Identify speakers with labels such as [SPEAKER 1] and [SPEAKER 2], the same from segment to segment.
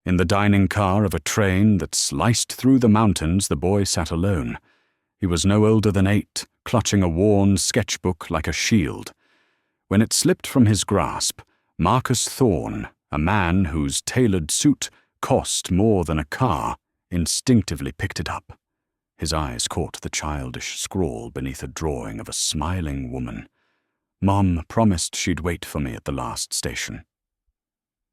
[SPEAKER 1] In the dining car of a train that sliced through the mountains, the boy sat alone. He was no older than 8, clutching a worn sketchbook like a shield. When it slipped from his grasp, Marcus Thorne, a man whose tailored suit cost more than a car, instinctively picked it up. His eyes caught the childish scrawl beneath a drawing of a smiling woman. Mom promised she'd wait for me at the last station.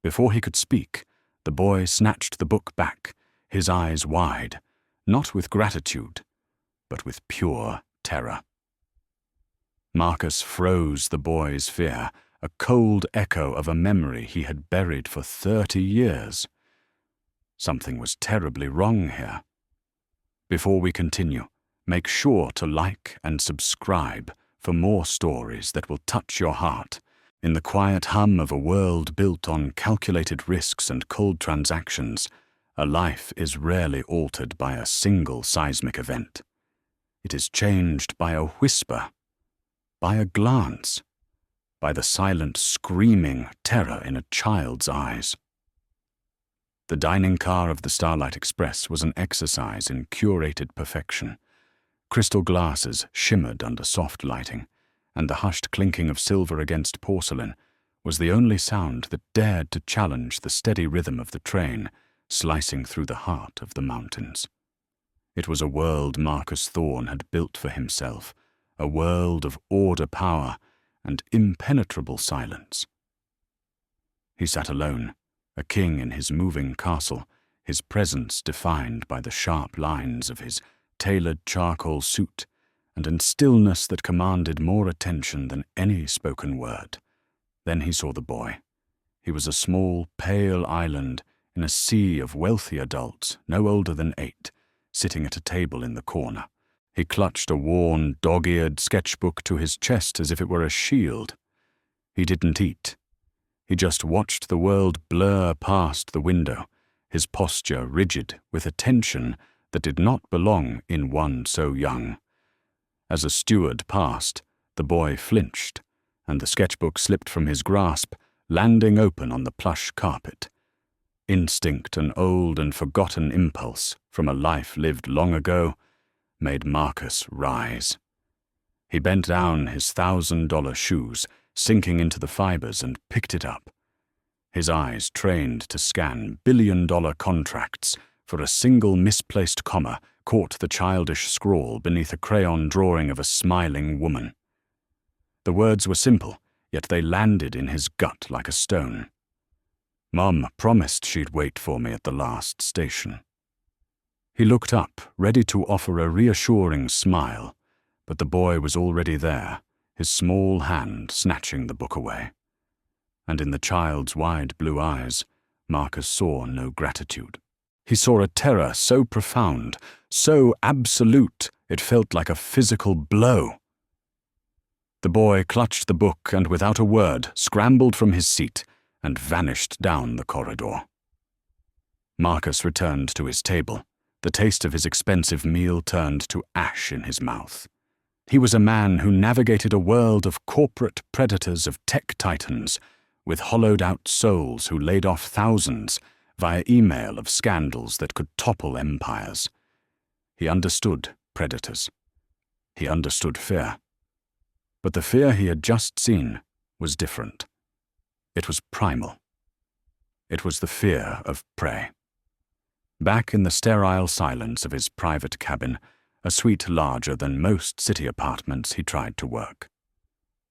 [SPEAKER 1] Before he could speak, the boy snatched the book back, his eyes wide, not with gratitude, but with pure terror. Marcus froze the boy's fear, a cold echo of a memory he had buried for 30 years. Something was terribly wrong here. Before we continue, make sure to like and subscribe for more stories that will touch your heart. In the quiet hum of a world built on calculated risks and cold transactions, a life is rarely altered by a single seismic event. It is changed by a whisper, by a glance, by the silent screaming terror in a child's eyes. The dining car of the Starlight Express was an exercise in curated perfection. Crystal glasses shimmered under soft lighting, and the hushed clinking of silver against porcelain was the only sound that dared to challenge the steady rhythm of the train slicing through the heart of the mountains. It was a world Marcus Thorne had built for himself, a world of order, power, and impenetrable silence. He sat alone, a king in his moving castle, his presence defined by the sharp lines of his tailored charcoal suit and in stillness that commanded more attention than any spoken word. Then he saw the boy. He was a small, pale island in a sea of wealthy adults, no older than 8, sitting at a table in the corner. He clutched a worn, dog-eared sketchbook to his chest as if it were a shield. He didn't eat. He just watched the world blur past the window, his posture rigid with a tension that did not belong in one so young. As a steward passed, the boy flinched, and the sketchbook slipped from his grasp, landing open on the plush carpet. Instinct, an old and forgotten impulse from a life lived long ago, made Marcus rise. He bent down his $1,000 shoes, sinking into the fibers, and picked it up. His eyes trained to scan billion-dollar contracts for a single misplaced comma caught the childish scrawl beneath a crayon drawing of a smiling woman. The words were simple, yet they landed in his gut like a stone. Mom promised she'd wait for me at the last station. He looked up, ready to offer a reassuring smile, but the boy was already there, his small hand snatching the book away. And in the child's wide blue eyes, Marcus saw no gratitude. He saw a terror so profound, so absolute, it felt like a physical blow. The boy clutched the book and, without a word, scrambled from his seat and vanished down the corridor. Marcus returned to his table. The taste of his expensive meal turned to ash in his mouth. He was a man who navigated a world of corporate predators, of tech titans, with hollowed-out souls who laid off thousands via email of scandals that could topple empires. He understood predators. He understood fear. But the fear he had just seen was different. It was primal. It was the fear of prey. Back in the sterile silence of his private cabin, a suite larger than most city apartments, he tried to work.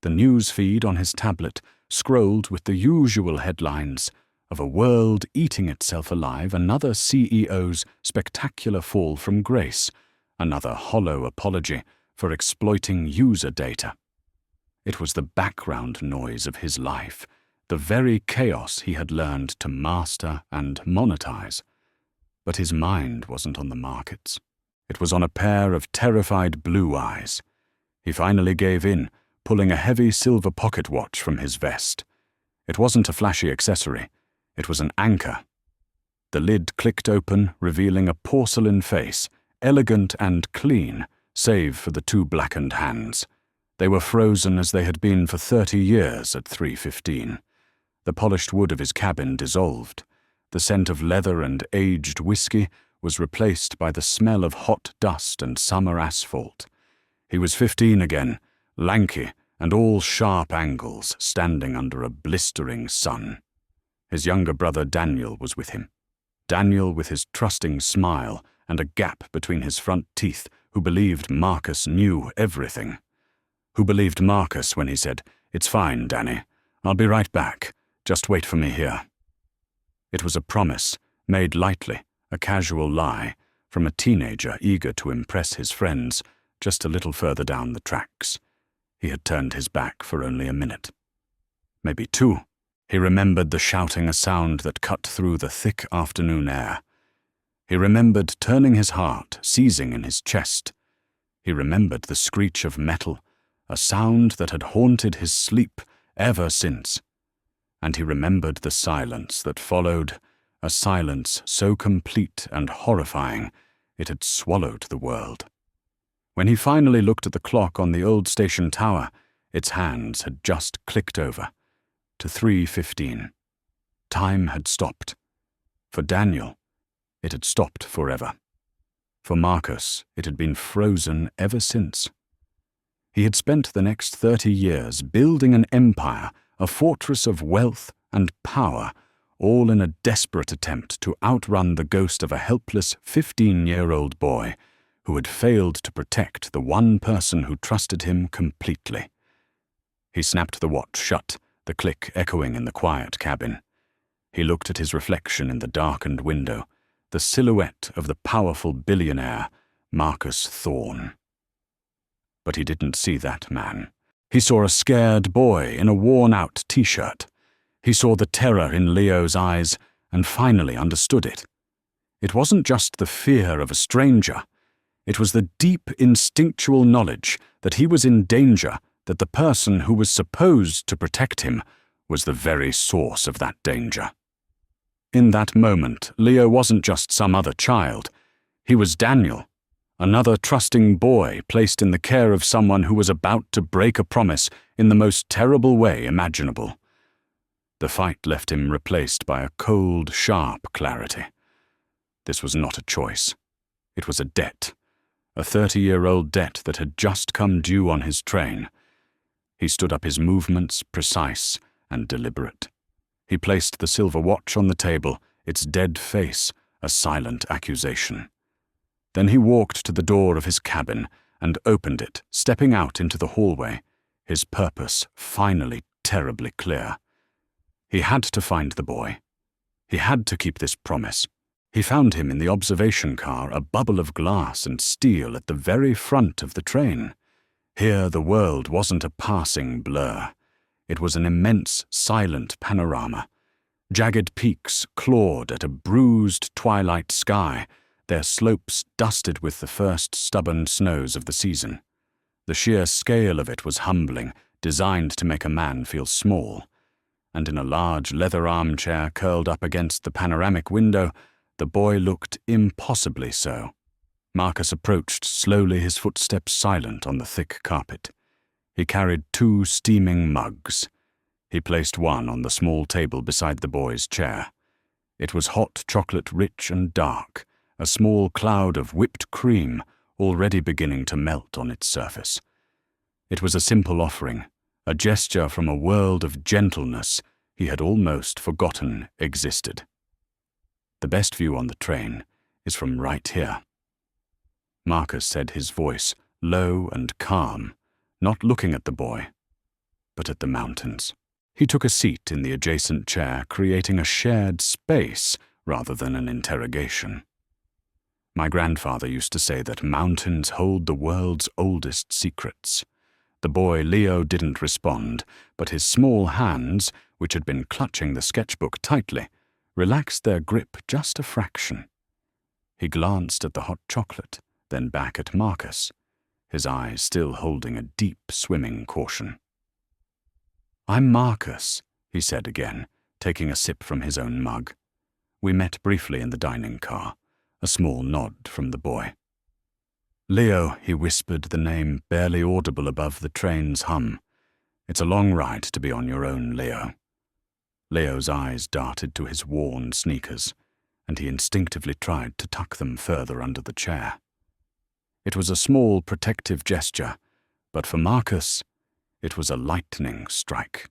[SPEAKER 1] The news feed on his tablet scrolled with the usual headlines of a world eating itself alive, another CEO's spectacular fall from grace, another hollow apology for exploiting user data. It was the background noise of his life, the very chaos he had learned to master and monetize. But his mind wasn't on the markets. It was on a pair of terrified blue eyes. He finally gave in, pulling a heavy silver pocket watch from his vest. It wasn't a flashy accessory. It was an anchor. The lid clicked open, revealing a porcelain face, elegant and clean, save for the 2 blackened hands. They were frozen as they had been for 30 years at 3:15. The polished wood of his cabin dissolved. The scent of leather and aged whiskey was replaced by the smell of hot dust and summer asphalt. He was 15 again, lanky and all sharp angles, standing under a blistering sun. His younger brother Daniel was with him. Daniel with his trusting smile and a gap between his front teeth, who believed Marcus knew everything. Who believed Marcus when he said, "It's fine, Danny. I'll be right back. Just wait for me here." It was a promise, made lightly, a casual lie, from a teenager eager to impress his friends, just a little further down the tracks. He had turned his back for only a minute. Maybe 2. He remembered the shouting, a sound that cut through the thick afternoon air. He remembered turning his heart, seizing in his chest. He remembered the screech of metal, a sound that had haunted his sleep ever since. And he remembered the silence that followed, a silence so complete and horrifying it had swallowed the world. When he finally looked at the clock on the old station tower, its hands had just clicked over to 3:15. Time had stopped. For Daniel, it had stopped forever. For Marcus, it had been frozen ever since. He had spent the next 30 years building an empire, a fortress of wealth and power, all in a desperate attempt to outrun the ghost of a helpless 15-year-old boy who had failed to protect the one person who trusted him completely. He snapped the watch shut, the click echoing in the quiet cabin. He looked at his reflection in the darkened window, the silhouette of the powerful billionaire, Marcus Thorne. But he didn't see that man. He saw a scared boy in a worn-out t-shirt. He saw the terror in Leo's eyes and finally understood it. It wasn't just the fear of a stranger. It was the deep instinctual knowledge that he was in danger, that the person who was supposed to protect him was the very source of that danger. In that moment, Leo wasn't just some other child. He was Daniel, another trusting boy placed in the care of someone who was about to break a promise in the most terrible way imaginable. The fight left him replaced by a cold, sharp clarity. This was not a choice. It was a debt, a 30-year-old debt that had just come due on his train. He stood up, his movements precise and deliberate. He placed the silver watch on the table, its dead face a silent accusation. Then he walked to the door of his cabin and opened it, stepping out into the hallway, his purpose finally terribly clear. He had to find the boy. He had to keep this promise. He found him in the observation car, a bubble of glass and steel at the very front of the train. Here the world wasn't a passing blur. It was an immense, silent panorama. Jagged peaks clawed at a bruised twilight sky, their slopes dusted with the first stubborn snows of the season. The sheer scale of it was humbling, designed to make a man feel small. And in a large leather armchair curled up against the panoramic window, the boy looked impossibly so. Marcus approached slowly, his footsteps silent on the thick carpet. He carried 2 steaming mugs. He placed one on the small table beside the boy's chair. It was hot chocolate, rich and dark, a small cloud of whipped cream already beginning to melt on its surface. It was a simple offering, a gesture from a world of gentleness he had almost forgotten existed. The best view on the train is from right here. Marcus said, his voice low and calm, not looking at the boy, but at the mountains. He took a seat in the adjacent chair, creating a shared space rather than an interrogation. My grandfather used to say that mountains hold the world's oldest secrets. The boy Leo didn't respond, but his small hands, which had been clutching the sketchbook tightly, relaxed their grip just a fraction. He glanced at the hot chocolate, then back at Marcus, his eyes still holding a deep, swimming caution. "I'm Marcus," he said again, taking a sip from his own mug. We met briefly in the dining car, a small nod from the boy. "Leo," he whispered, the name barely audible above the train's hum. "It's a long ride to be on your own, Leo." Leo's eyes darted to his worn sneakers, and he instinctively tried to tuck them further under the chair. It was a small protective gesture, but for Marcus, it was a lightning strike.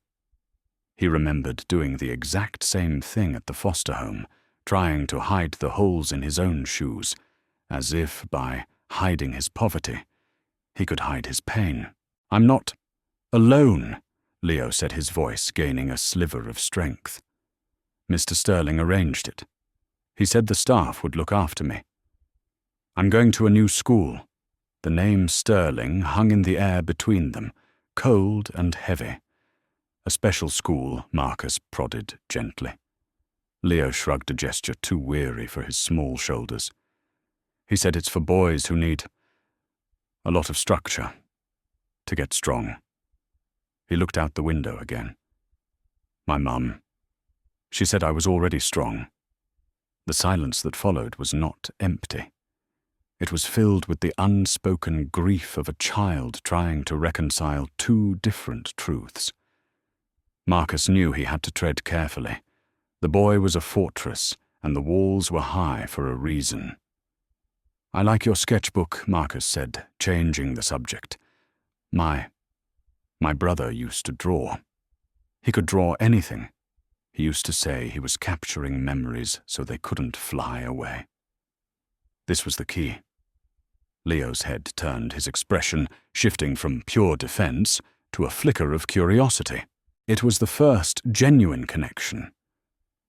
[SPEAKER 1] He remembered doing the exact same thing at the foster home, trying to hide the holes in his own shoes, as if, by hiding his poverty, he could hide his pain. "I'm not alone," Leo said, his voice gaining a sliver of strength. "Mr. Sterling arranged it. He said the staff would look after me. I'm going to a new school." The name Sterling hung in the air between them, cold and heavy. "A special school," Marcus prodded gently. Leo shrugged, a gesture too weary for his small shoulders. He said it's for boys who need a lot of structure to get strong. He looked out the window again. "My mum. She said I was already strong." The silence that followed was not empty. It was filled with the unspoken grief of a child trying to reconcile two different truths. Marcus knew he had to tread carefully. The boy was a fortress, and the walls were high for a reason. "I like your sketchbook," Marcus said, changing the subject. My brother used to draw. He could draw anything. He used to say he was capturing memories so they couldn't fly away." This was the key. Leo's head turned, his expression shifting from pure defense to a flicker of curiosity. It was the first genuine connection.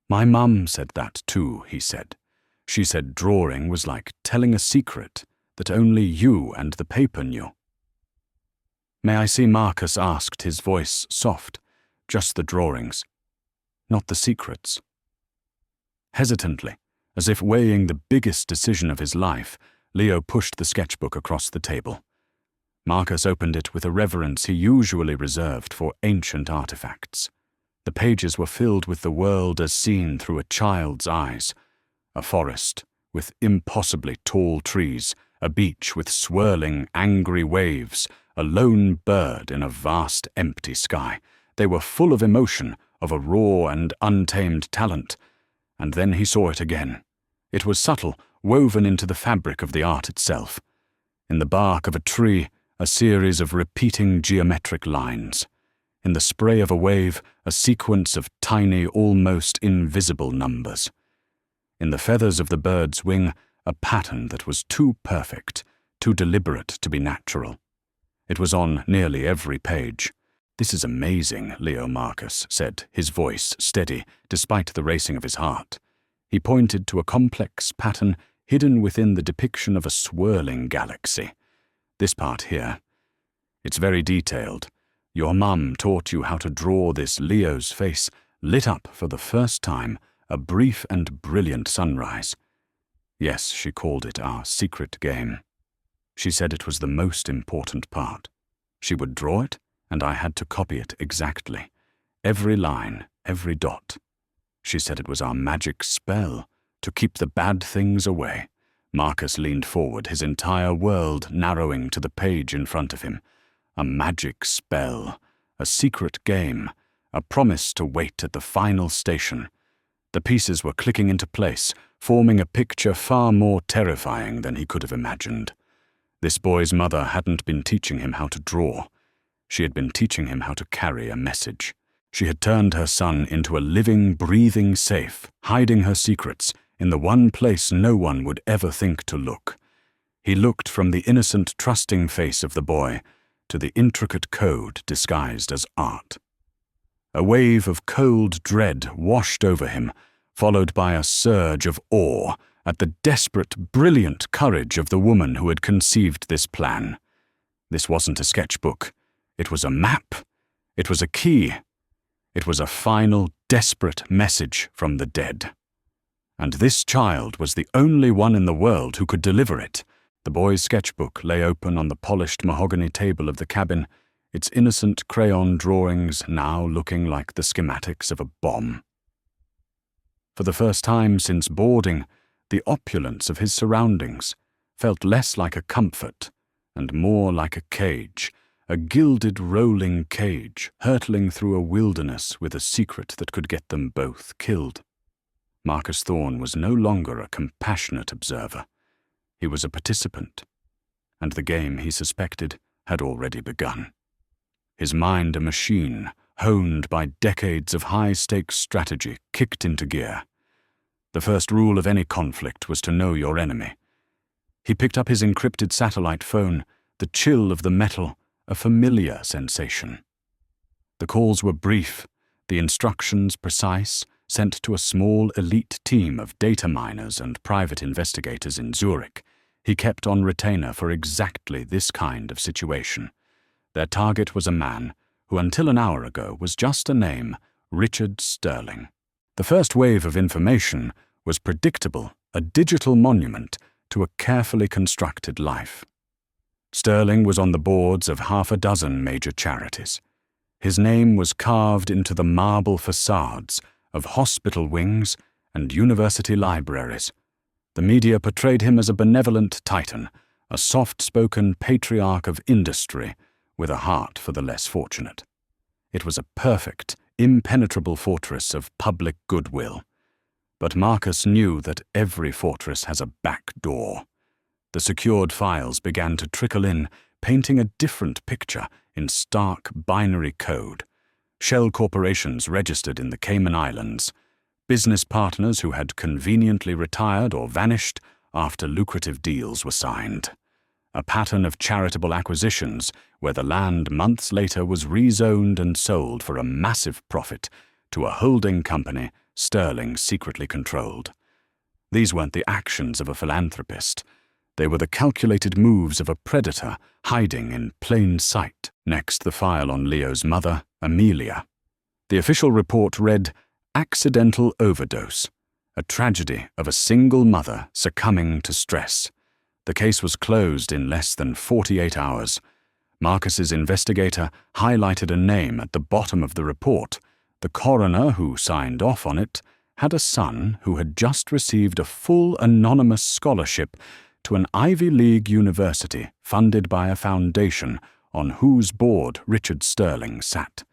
[SPEAKER 1] "My mum said that too," he said. "She said drawing was like telling a secret that only you and the paper knew." "May I see?" Marcus asked, his voice soft. "Just the drawings, not the secrets." Hesitantly, as if weighing the biggest decision of his life, Leo pushed the sketchbook across the table. Marcus opened it with a reverence he usually reserved for ancient artifacts. The pages were filled with the world as seen through a child's eyes. A forest with impossibly tall trees, a beach with swirling, angry waves, a lone bird in a vast, empty sky. They were full of emotion, of a raw and untamed talent. And then he saw it again. It was subtle, woven into the fabric of the art itself. In the bark of a tree, a series of repeating geometric lines. In the spray of a wave, a sequence of tiny, almost invisible numbers. In the feathers of the bird's wing, a pattern that was too perfect, too deliberate to be natural. It was on nearly every page. "This is amazing," Leo Marcus said, his voice steady despite the racing of his heart. He pointed to a complex pattern hidden within the depiction of a swirling galaxy. "This part here. It's very detailed. Your mum taught you how to draw this Leo's face, lit up for the first time, a brief and brilliant sunrise. Yes, she called it our secret game. She said it was the most important part. She would draw it, and I had to copy it exactly. Every line, every dot. She said it was our magic spell, to keep the bad things away." Marcus leaned forward, his entire world narrowing to the page in front of him. A magic spell, a secret game, a promise to wait at the final station. The pieces were clicking into place, forming a picture far more terrifying than he could have imagined. This boy's mother hadn't been teaching him how to draw. She had been teaching him how to carry a message. She had turned her son into a living, breathing safe, hiding her secrets in the one place no one would ever think to look. He looked from the innocent, trusting face of the boy to the intricate code disguised as art. A wave of cold dread washed over him, followed by a surge of awe at the desperate, brilliant courage of the woman who had conceived this plan. This wasn't a sketchbook. It was a map. It was a key. It was a final, desperate message from the dead. And this child was the only one in the world who could deliver it. The boy's sketchbook lay open on the polished mahogany table of the cabin, its innocent crayon drawings now looking like the schematics of a bomb. For the first time since boarding, the opulence of his surroundings felt less like a comfort and more like a cage, a gilded rolling cage hurtling through a wilderness with a secret that could get them both killed. Marcus Thorne was no longer a compassionate observer. He was a participant, and the game, he suspected, had already begun. His mind a machine, honed by decades of high-stakes strategy, kicked into gear. The first rule of any conflict was to know your enemy. He picked up his encrypted satellite phone, the chill of the metal, a familiar sensation. The calls were brief, the instructions precise, sent to a small elite team of data miners and private investigators in Zurich. He kept on retainer for exactly this kind of situation. Their target was a man who until an hour ago was just a name, Richard Sterling. The first wave of information was predictable, a digital monument to a carefully constructed life. Sterling was on the boards of half a dozen major charities. His name was carved into the marble facades of hospital wings and university libraries. The media portrayed him as a benevolent titan, a soft-spoken patriarch of industry with a heart for the less fortunate. It was a perfect, impenetrable fortress of public goodwill. But Marcus knew that every fortress has a back door. The secured files began to trickle in, painting a different picture in stark binary code. Shell corporations registered in the Cayman Islands, business partners who had conveniently retired or vanished after lucrative deals were signed. A pattern of charitable acquisitions where the land months later was rezoned and sold for a massive profit to a holding company Sterling secretly controlled. These weren't the actions of a philanthropist. They were the calculated moves of a predator hiding in plain sight. Next, the file on Leo's mother, Amelia. The official report read, "Accidental overdose, a tragedy of a single mother succumbing to stress." The case was closed in less than 48 hours. Marcus's investigator highlighted a name at the bottom of the report. The coroner who signed off on it had a son who had just received a full anonymous scholarship to an Ivy League university funded by a foundation on whose board Richard Sterling sat.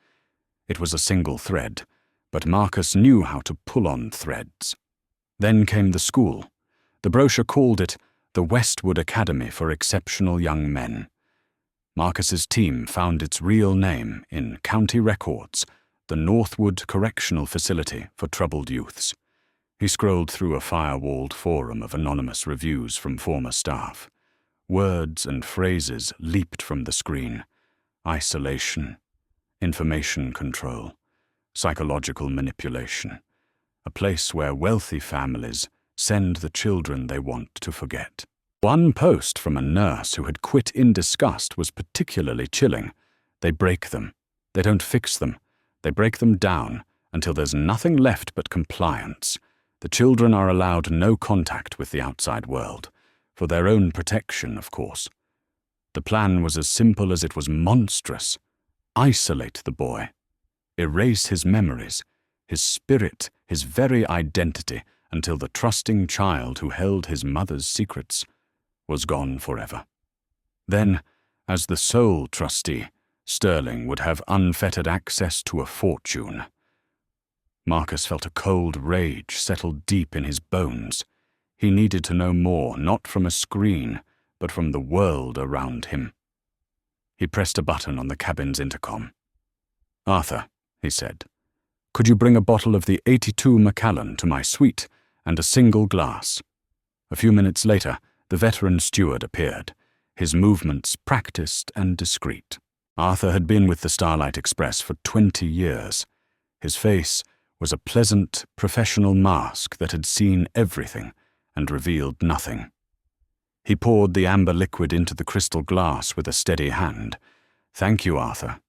[SPEAKER 1] It was a single thread, but Marcus knew how to pull on threads. Then came the school. The brochure called it the Westwood Academy for Exceptional Young Men. Marcus's team found its real name in county records, the Northwood Correctional Facility for Troubled Youths. He scrolled through a firewalled forum of anonymous reviews from former staff. Words and phrases leaped from the screen. Isolation, information control, psychological manipulation. A place where wealthy families send the children they want to forget. One post from a nurse who had quit in disgust was particularly chilling. They break them. They don't fix them. They break them down until there's nothing left but compliance. The children are allowed no contact with the outside world, for their own protection, of course. The plan was as simple as it was monstrous. Isolate the boy. Erase his memories, his spirit, his very identity, until the trusting child who held his mother's secrets was gone forever. Then, as the sole trustee, Sterling would have unfettered access to a fortune. Marcus felt a cold rage settle deep in his bones. He needed to know more, not from a screen, but from the world around him. He pressed a button on the cabin's intercom. "Arthur," he said, "could you bring a bottle of the 82 Macallan to my suite and a single glass?" A few minutes later, the veteran steward appeared, his movements practiced and discreet. Arthur had been with the Starlight Express for 20 years. His face was a pleasant, professional mask that had seen everything and revealed nothing. He poured the amber liquid into the crystal glass with a steady hand. "Thank you, Arthur,"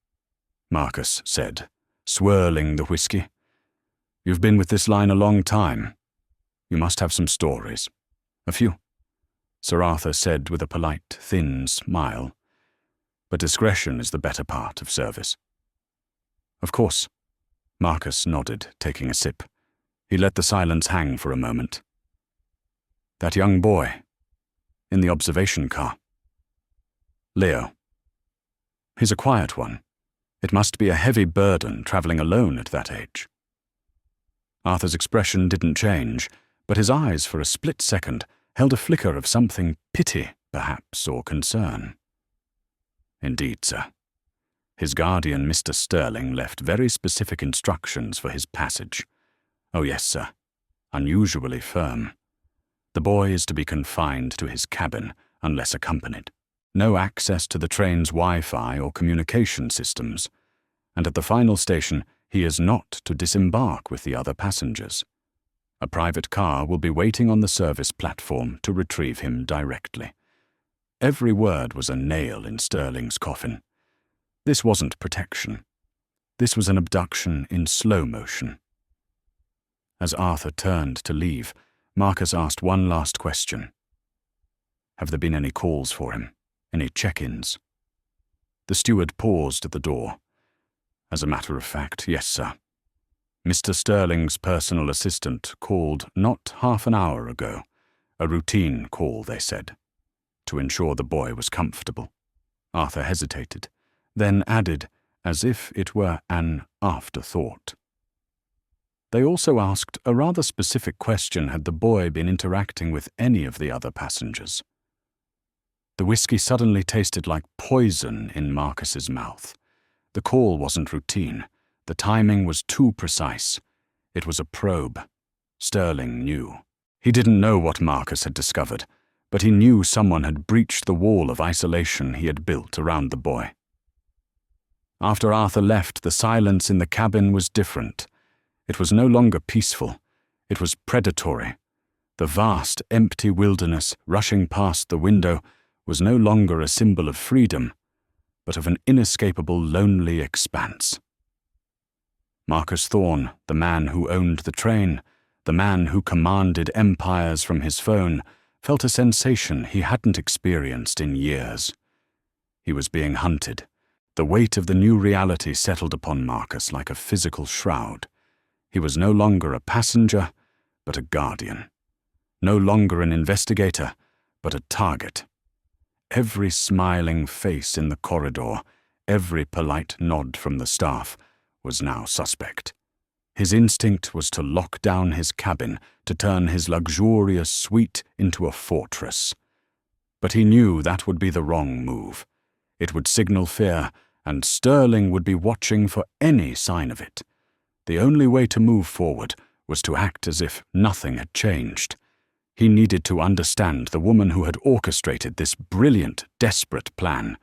[SPEAKER 1] Marcus said, swirling the whiskey. "You've been with this line a long time. You must have some stories." "A few," Sir Arthur said with a polite, thin smile. "But discretion is the better part of service." "Of course." Marcus nodded, taking a sip. He let the silence hang for a moment. "That young boy, in the observation car." "Leo." He's a quiet one. It must be a heavy burden travelling alone at that age. Arthur's expression didn't change, but his eyes for a split second held a flicker of something pity, perhaps, or concern. Indeed, sir. His guardian, Mr. Sterling, left very specific instructions for his passage. Oh yes, sir. Unusually firm. The boy is to be confined to his cabin unless accompanied. No access to the train's Wi-Fi or communication systems, and at the final station he is not to disembark with the other passengers. A private car will be waiting on the service platform to retrieve him directly. Every word was a nail in Sterling's coffin. This wasn't protection. This was an abduction in slow motion. As Arthur turned to leave, Marcus asked one last question. Have there been any calls for him? Any check-ins? The steward paused at the door. As a matter of fact, yes, sir. Mr. Sterling's personal assistant called not half an hour ago. A routine call, they said, to ensure the boy was comfortable. Arthur hesitated, then added, as if it were an afterthought. They also asked a rather specific question: had the boy been interacting with any of the other passengers? The whiskey suddenly tasted like poison in Marcus's mouth. The call wasn't routine. The timing was too precise. It was a probe. Sterling knew. He didn't know what Marcus had discovered, but he knew someone had breached the wall of isolation he had built around the boy. After Arthur left, the silence in the cabin was different. It was no longer peaceful. It was predatory. The vast, empty wilderness rushing past the window was no longer a symbol of freedom, but of an inescapable, lonely expanse. Marcus Thorne, the man who owned the train, the man who commanded empires from his phone, felt a sensation he hadn't experienced in years. He was being hunted. The weight of the new reality settled upon Marcus like a physical shroud. He was no longer a passenger, but a guardian. No longer an investigator, but a target. Every smiling face in the corridor, every polite nod from the staff, was now suspect. His instinct was to lock down his cabin, to turn his luxurious suite into a fortress. But he knew that would be the wrong move. It would signal fear, and Sterling would be watching for any sign of it. The only way to move forward was to act as if nothing had changed. He needed to understand the woman who had orchestrated this brilliant, desperate plan.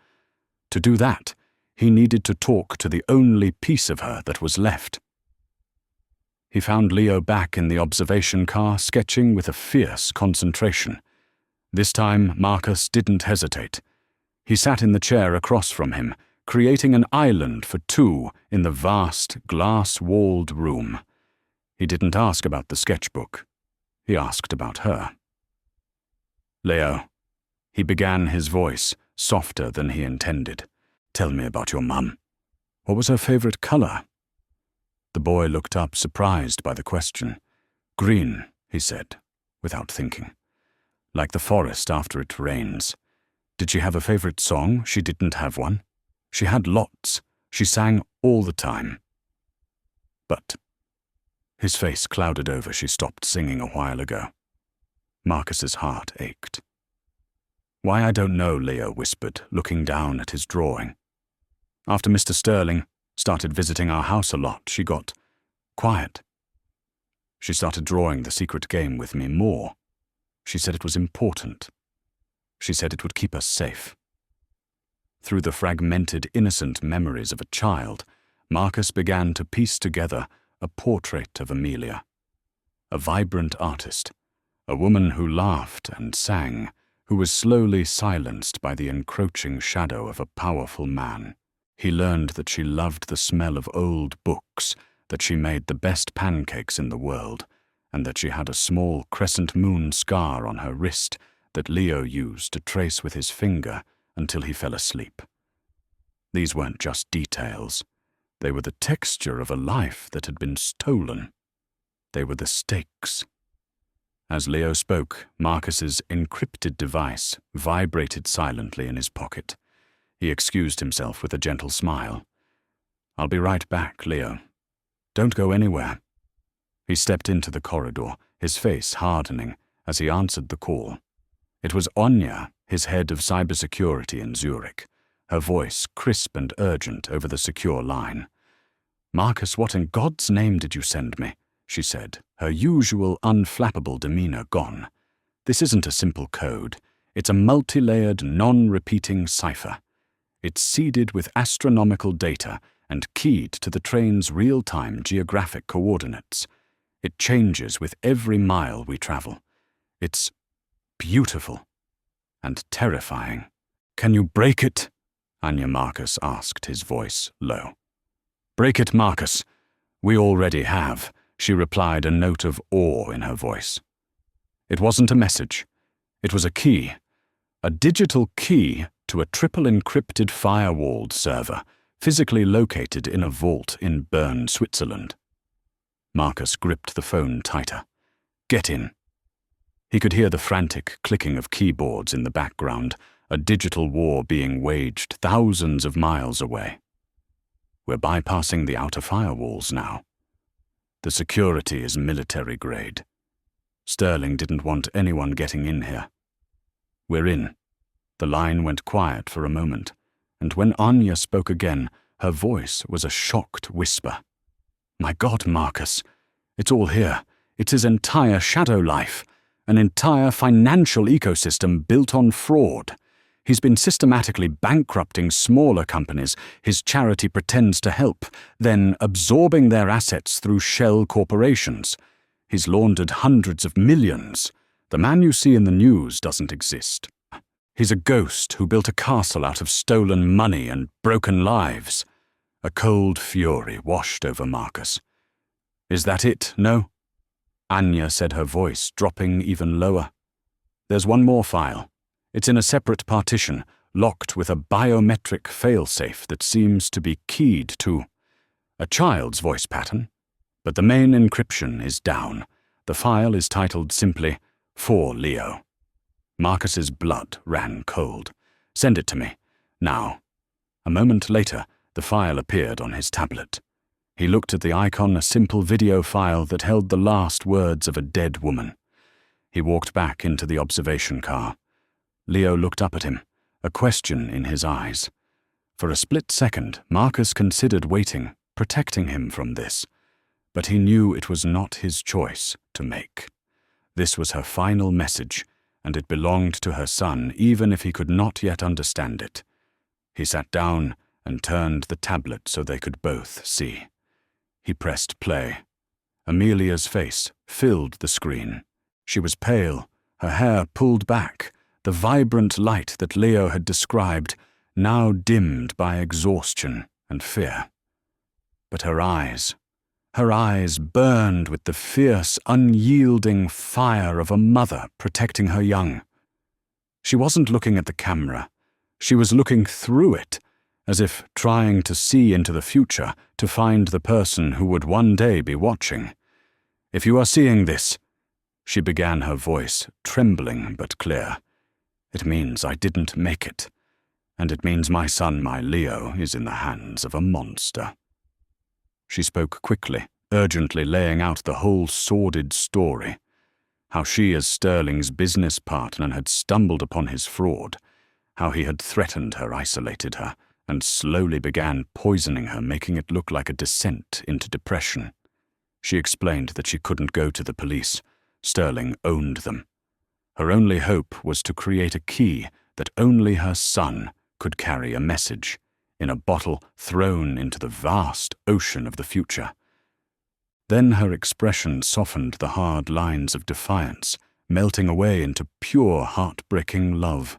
[SPEAKER 1] To do that, he needed to talk to the only piece of her that was left. He found Leo back in the observation car, sketching with a fierce concentration. This time, Marcus didn't hesitate. He sat in the chair across from him, creating an island for two in the vast, glass-walled room. He didn't ask about the sketchbook. He asked about her. Leo, he began, his voice softer than he intended. Tell me about your mum. What was her favorite color? The boy looked up, surprised by the question. Green, he said, without thinking. Like the forest after it rains. Did she have a favorite song? She didn't have one. She had lots. She sang all the time. But his face clouded over. She stopped singing a while ago. Marcus's heart ached. Why, I don't know, Leo whispered, looking down at his drawing. After Mr. Sterling started visiting our house a lot, she got quiet. She started drawing the secret game with me more. She said it was important. She said it would keep us safe. Through the fragmented, innocent memories of a child, Marcus began to piece together a portrait of Amelia. A vibrant artist, a woman who laughed and sang, who was slowly silenced by the encroaching shadow of a powerful man. He learned that she loved the smell of old books, that she made the best pancakes in the world, and that she had a small crescent moon scar on her wrist that Leo used to trace with his finger until he fell asleep. These weren't just details. They were the texture of a life that had been stolen. They were the stakes. As Leo spoke, Marcus's encrypted device vibrated silently in his pocket. He excused himself with a gentle smile. "I'll be right back, Leo. Don't go anywhere." He stepped into the corridor, his face hardening as he answered the call. It was Anya, his head of cybersecurity in Zurich, her voice crisp and urgent over the secure line. "Marcus, what in God's name did you send me?" she said, her usual unflappable demeanor gone. "This isn't a simple code. It's a multi-layered, non-repeating cipher. It's seeded with astronomical data and keyed to the train's real-time geographic coordinates. It changes with every mile we travel. It's beautiful and terrifying." "Can you break it?" Anya Marcus asked, his voice low. "Break it, Marcus. We already have," she replied, a note of awe in her voice. It wasn't a message. It was a key. A digital key to a triple-encrypted firewalled server, physically located in a vault in Bern, Switzerland. Marcus gripped the phone tighter. "Get in." He could hear the frantic clicking of keyboards in the background, a digital war being waged thousands of miles away. "We're bypassing the outer firewalls now. The security is military grade. Sterling didn't want anyone getting in here. We're in." The line went quiet for a moment, and when Anya spoke again, her voice was a shocked whisper. "My God, Marcus, it's all here. It's his entire shadow life, an entire financial ecosystem built on fraud. He's been systematically bankrupting smaller companies his charity pretends to help, then absorbing their assets through shell corporations. He's laundered hundreds of millions. The man you see in the news doesn't exist. He's a ghost who built a castle out of stolen money and broken lives." A cold fury washed over Marcus. "Is that it, no?" Anya said, her voice dropping even lower. "There's one more file. It's in a separate partition, locked with a biometric failsafe that seems to be keyed to a child's voice pattern. But the main encryption is down. The file is titled simply, 'For Leo.'" Marcus's blood ran cold. "Send it to me. Now." A moment later, the file appeared on his tablet. He looked at the icon, a simple video file that held the last words of a dead woman. He walked back into the observation car. Leo looked up at him, a question in his eyes. For a split second, Marcus considered waiting, protecting him from this. But he knew it was not his choice to make. This was her final message, and it belonged to her son, even if he could not yet understand it. He sat down and turned the tablet so they could both see. He pressed play. Amelia's face filled the screen. She was pale, her hair pulled back, the vibrant light that Leo had described, now dimmed by exhaustion and fear. But her eyes burned with the fierce, unyielding fire of a mother protecting her young. She wasn't looking at the camera. She was looking through it, as if trying to see into the future to find the person who would one day be watching. "If you are seeing this," she began, her voice trembling but clear, "it means I didn't make it, and it means my son, my Leo, is in the hands of a monster." She spoke quickly, urgently laying out the whole sordid story. How she, as Sterling's business partner, had stumbled upon his fraud, how he had threatened her, isolated her, and slowly began poisoning her, making it look like a descent into depression. She explained that she couldn't go to the police. Sterling owned them. Her only hope was to create a key that only her son could carry a message, in a bottle thrown into the vast ocean of the future. Then her expression softened the hard lines of defiance, melting away into pure, heartbreaking love.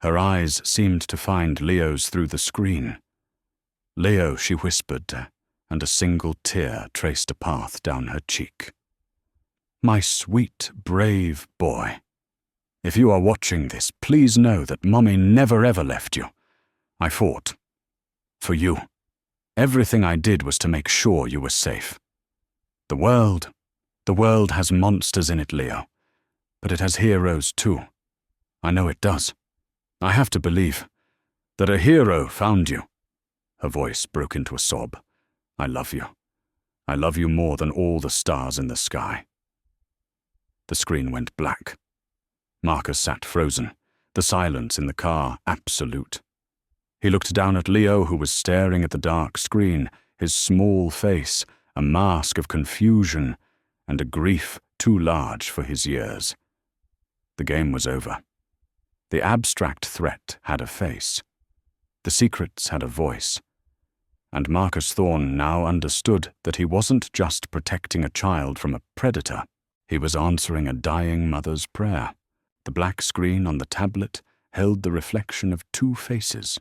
[SPEAKER 1] Her eyes seemed to find Leo's through the screen. "Leo," she whispered, and a single tear traced a path down her cheek. "My sweet, brave boy. If you are watching this, please know that Mommy never ever left you. I fought. For you. Everything I did was to make sure you were safe. The world has monsters in it, Leo. But it has heroes too. I know it does. I have to believe. that a hero found you." Her voice broke into a sob. "I love you. I love you more than all the stars in the sky." The screen went black. Marcus sat frozen, the silence in the car absolute. He looked down at Leo, who was staring at the dark screen, his small face a mask of confusion and a grief too large for his years. The game was over. The abstract threat had a face. The secrets had a voice. And Marcus Thorne now understood that he wasn't just protecting a child from a predator. He was answering a dying mother's prayer. The black screen on the tablet held the reflection of two faces.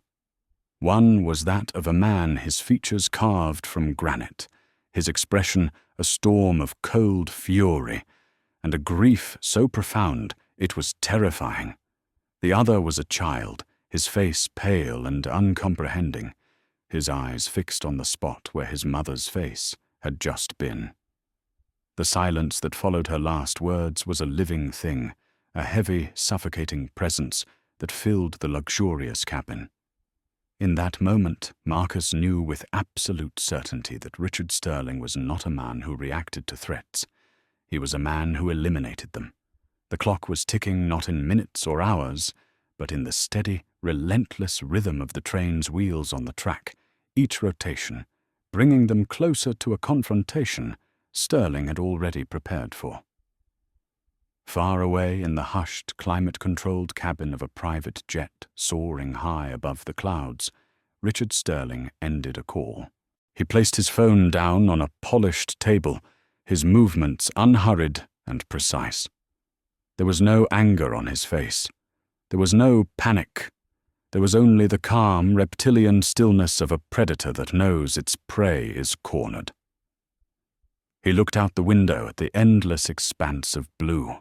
[SPEAKER 1] One was that of a man, his features carved from granite, his expression a storm of cold fury, and a grief so profound it was terrifying. The other was a child, his face pale and uncomprehending, his eyes fixed on the spot where his mother's face had just been. The silence that followed her last words was a living thing, a heavy, suffocating presence that filled the luxurious cabin. In that moment, Marcus knew with absolute certainty that Richard Sterling was not a man who reacted to threats. He was a man who eliminated them. The clock was ticking not in minutes or hours, but in the steady, relentless rhythm of the train's wheels on the track, each rotation, bringing them closer to a confrontation Sterling had already prepared for. Far away in the hushed, climate-controlled cabin of a private jet soaring high above the clouds, Richard Sterling ended a call. He placed his phone down on a polished table, his movements unhurried and precise. There was no anger on his face. There was no panic. There was only the calm, reptilian stillness of a predator that knows its prey is cornered. He looked out the window at the endless expanse of blue,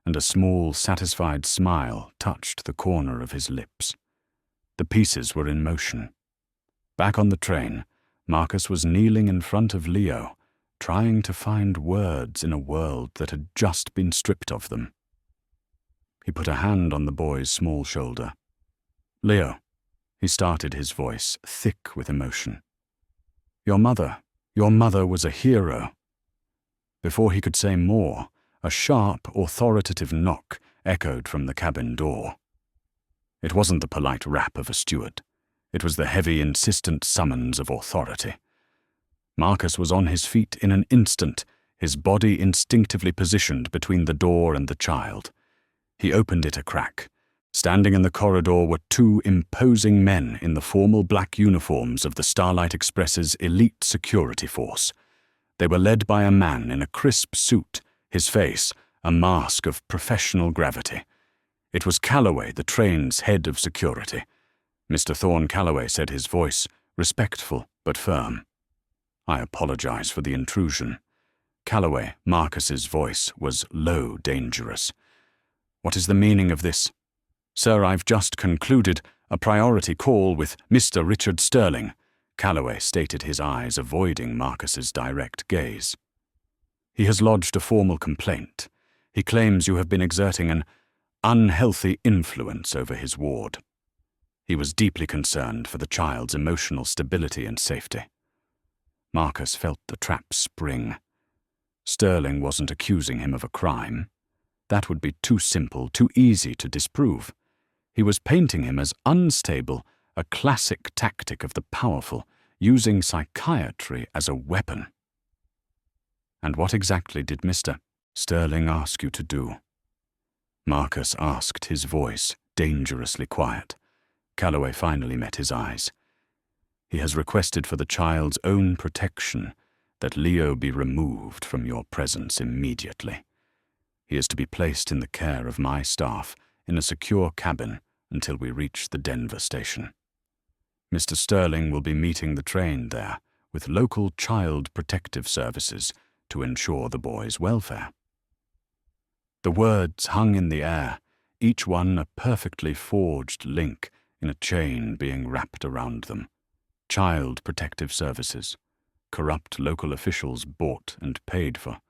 [SPEAKER 1] and a small, satisfied smile touched the corner of his lips. The pieces were in motion. Back on the train, Marcus was kneeling in front of Leo, trying to find words in a world that had just been stripped of them. He put a hand on the boy's small shoulder. "Leo," he started, his voice thick with emotion. Your mother was a hero." Before he could say more, a sharp, authoritative knock echoed from the cabin door. It wasn't the polite rap of a steward. It was the heavy, insistent summons of authority. Marcus was on his feet in an instant, his body instinctively positioned between the door and the child. He opened it a crack. Standing in the corridor were two imposing men in the formal black uniforms of the Starlight Express's elite security force. They were led by a man in a crisp suit, his face a mask of professional gravity. It was Calloway, the train's head of security. Mr. Thorne Calloway said, his voice respectful but firm. "I apologize for the intrusion." Calloway, Marcus's voice, was low, dangerous. "What is the meaning of this?" "Sir, I've just concluded a priority call with Mr. Richard Sterling," Calloway stated, his eyes avoiding Marcus's direct gaze. "He has lodged a formal complaint. He claims you have been exerting an unhealthy influence over his ward." He was deeply concerned for the child's emotional stability and safety. Marcus felt the trap spring. Sterling wasn't accusing him of a crime. That would be too simple, too easy to disprove. He was painting him as unstable, a classic tactic of the powerful, using psychiatry as a weapon. "And what exactly did Mr. Sterling ask you to do?" Marcus asked, his voice dangerously quiet. Calloway finally met his eyes. "He has requested for the child's own protection that Leo be removed from your presence immediately. He is to be placed in the care of my staff in a secure cabin until we reach the Denver station. Mr. Sterling will be meeting the train there with local child protective services to ensure the boy's welfare." The words hung in the air, each one a perfectly forged link in a chain being wrapped around them. Child protective services, corrupt local officials bought and paid for,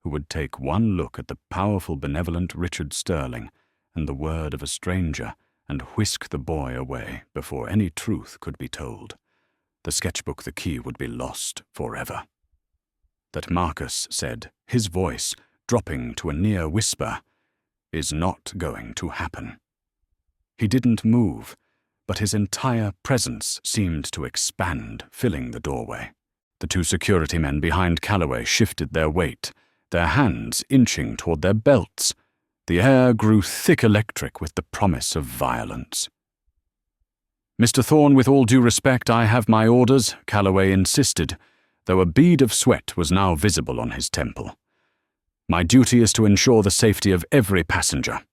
[SPEAKER 1] who would take one look at the powerful, benevolent Richard Sterling and the word of a stranger and whisk the boy away before any truth could be told. The sketchbook, the key, would be lost forever. That Marcus said, his voice dropping to a near whisper, is not going to happen. He didn't move, but his entire presence seemed to expand, filling the doorway. The two security men behind Calloway shifted their weight, their hands inching toward their belts. The air grew thick electric with the promise of violence. "Mr. Thorne, with all due respect, I have my orders," Calloway insisted, though a bead of sweat was now visible on his temple. "My duty is to ensure the safety of every passenger."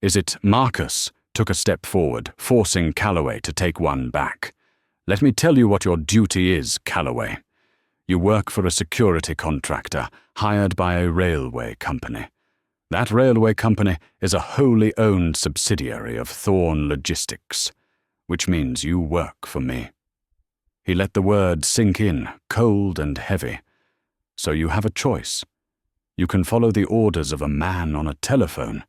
[SPEAKER 1] "Is it?" Marcus took a step forward, forcing Calloway to take one back. "Let me tell you what your duty is, Calloway. You work for a security contractor hired by a railway company. That railway company is a wholly owned subsidiary of Thorne Logistics, which means you work for me." He let the word sink in, cold and heavy. "So you have a choice. You can follow the orders of a man on a telephone,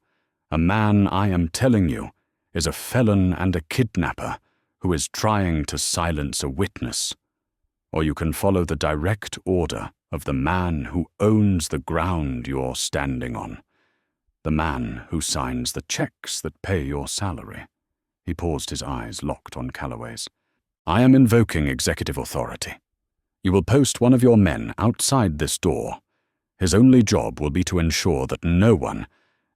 [SPEAKER 1] a man, I am telling you, is a felon and a kidnapper who is trying to silence a witness. Or you can follow the direct order of the man who owns the ground you're standing on, the man who signs the checks that pay your salary." He paused, his eyes locked on Calloway's. "I am invoking executive authority. You will post one of your men outside this door. His only job will be to ensure that no one,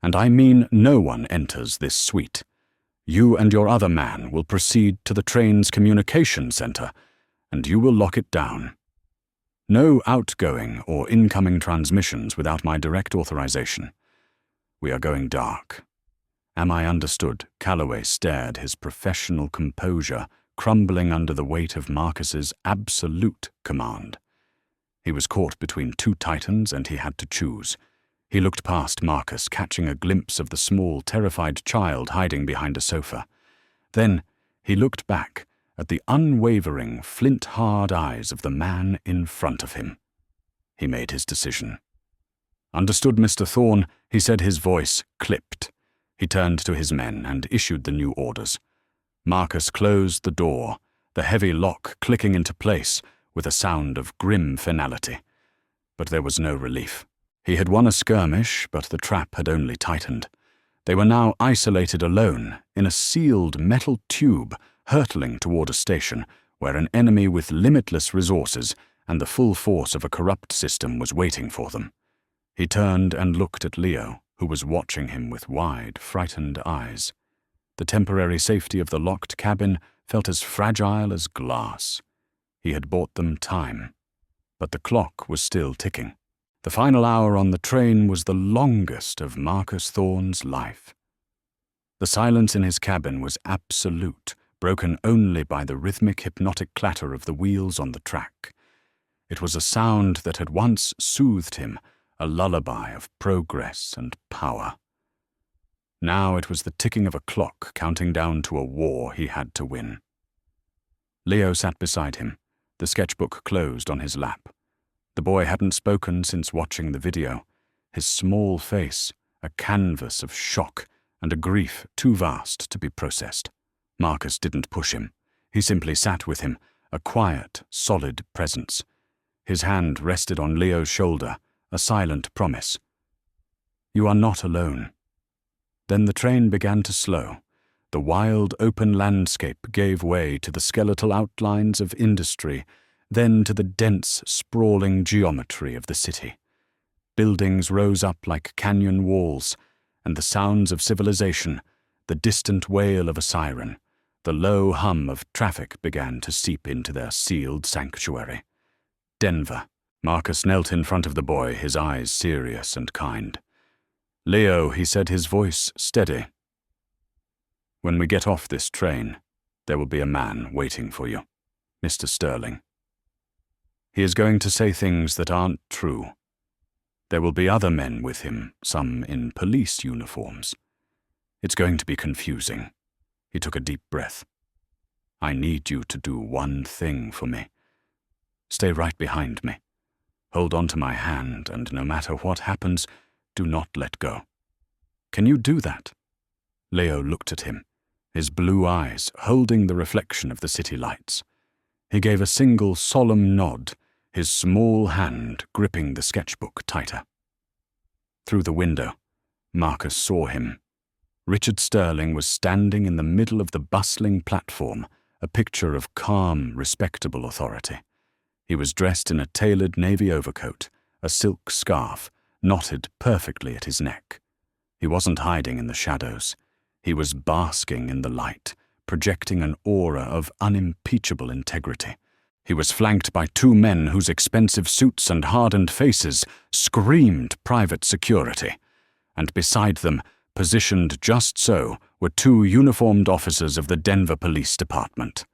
[SPEAKER 1] and I mean no one, enters this suite. You and your other man will proceed to the train's communication center, and you will lock it down. No outgoing or incoming transmissions without my direct authorization. We are going dark." "Am I understood?" Calloway stared, his professional composure crumbling under the weight of Marcus's absolute command. He was caught between two titans, and he had to choose. He looked past Marcus, catching a glimpse of the small, terrified child hiding behind a sofa. Then he looked back at the unwavering, flint-hard eyes of the man in front of him. He made his decision. "Understood, Mr. Thorne," he said, his voice clipped. He turned to his men and issued the new orders. Marcus closed the door, the heavy lock clicking into place with a sound of grim finality. But there was no relief. He had won a skirmish, but the trap had only tightened. They were now isolated alone in a sealed metal tube hurtling toward a station where an enemy with limitless resources and the full force of a corrupt system was waiting for them. He turned and looked at Leo, who was watching him with wide, frightened eyes. The temporary safety of the locked cabin felt as fragile as glass. He had bought them time, but the clock was still ticking. The final hour on the train was the longest of Marcus Thorne's life. The silence in his cabin was absolute, broken only by the rhythmic, hypnotic clatter of the wheels on the track. It was a sound that had once soothed him, a lullaby of progress and power. Now it was the ticking of a clock counting down to a war he had to win. Leo sat beside him, the sketchbook closed on his lap. The boy hadn't spoken since watching the video, his small face a canvas of shock and a grief too vast to be processed. Marcus didn't push him. He simply sat with him, a quiet, solid presence. His hand rested on Leo's shoulder, a silent promise. "You are not alone." Then the train began to slow. The wild, open landscape gave way to the skeletal outlines of industry, then to the dense, sprawling geometry of the city. Buildings rose up like canyon walls, and the sounds of civilization, the distant wail of a siren, the low hum of traffic began to seep into their sealed sanctuary. Denver. Marcus knelt in front of the boy, his eyes serious and kind. "Leo," he said, his voice steady. "When we get off this train, there will be a man waiting for you, Mr. Sterling. He is going to say things that aren't true. There will be other men with him, some in police uniforms. It's going to be confusing." He took a deep breath. "I need you to do one thing for me. Stay right behind me. Hold on to my hand, and no matter what happens, do not let go. Can you do that?" Leo looked at him, his blue eyes holding the reflection of the city lights. He gave a single solemn nod, his small hand gripping the sketchbook tighter. Through the window, Marcus saw him. Richard Sterling was standing in the middle of the bustling platform, a picture of calm, respectable authority. He was dressed in a tailored navy overcoat, a silk scarf, knotted perfectly at his neck. He wasn't hiding in the shadows. He was basking in the light, projecting an aura of unimpeachable integrity. He was flanked by two men whose expensive suits and hardened faces screamed private security, and beside them, positioned just so, were two uniformed officers of the Denver Police Department.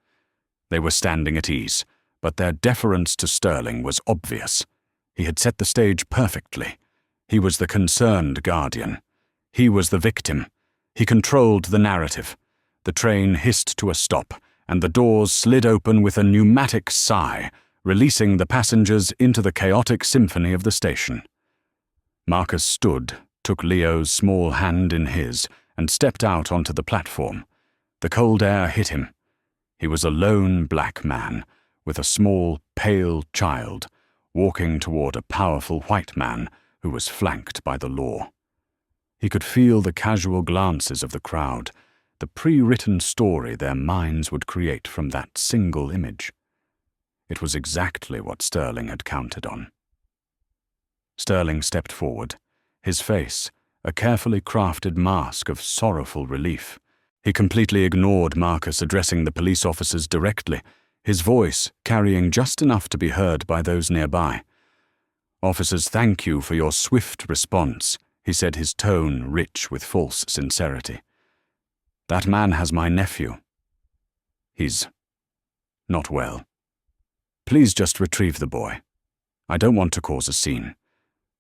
[SPEAKER 1] They were standing at ease, but their deference to Sterling was obvious. He had set the stage perfectly. He was the concerned guardian. He was the victim. He controlled the narrative. The train hissed to a stop, and the doors slid open with a pneumatic sigh, releasing the passengers into the chaotic symphony of the station. Marcus stood, took Leo's small hand in his, and stepped out onto the platform. The cold air hit him. He was a lone black man, with a small, pale child, walking toward a powerful white man who was flanked by the law. He could feel the casual glances of the crowd, the pre-written story their minds would create from that single image. It was exactly what Sterling had counted on. Sterling stepped forward, his face a carefully crafted mask of sorrowful relief. He completely ignored Marcus addressing the police officers directly, his voice carrying just enough to be heard by those nearby. "Officers, thank you for your swift response," he said, his tone rich with false sincerity. "That man has my nephew. He's not well. Please just retrieve the boy. I don't want to cause a scene.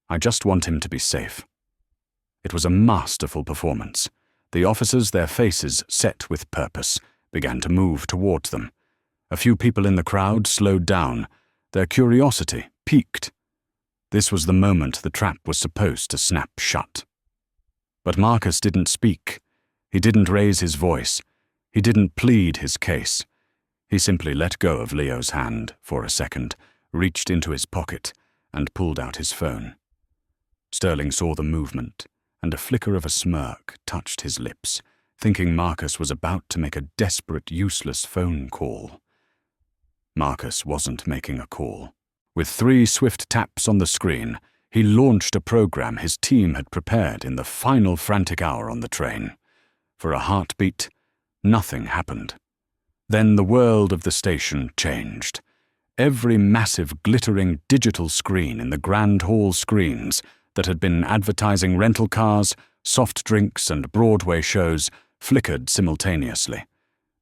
[SPEAKER 1] I just want him to be safe." It was a masterful performance. The officers, their faces set with purpose, began to move towards them. A few people in the crowd slowed down, their curiosity piqued. This was the moment the trap was supposed to snap shut. But Marcus didn't speak. He didn't raise his voice. He didn't plead his case. He simply let go of Leo's hand for a second, reached into his pocket, and pulled out his phone. Sterling saw the movement, and a flicker of a smirk touched his lips, thinking Marcus was about to make a desperate, useless phone call. Marcus wasn't making a call. With 3 swift taps on the screen, he launched a program his team had prepared in the final frantic hour on the train. For a heartbeat, nothing happened. Then the world of the station changed. Every massive, glittering digital screen in the grand hall screens that had been advertising rental cars, soft drinks, and Broadway shows flickered simultaneously.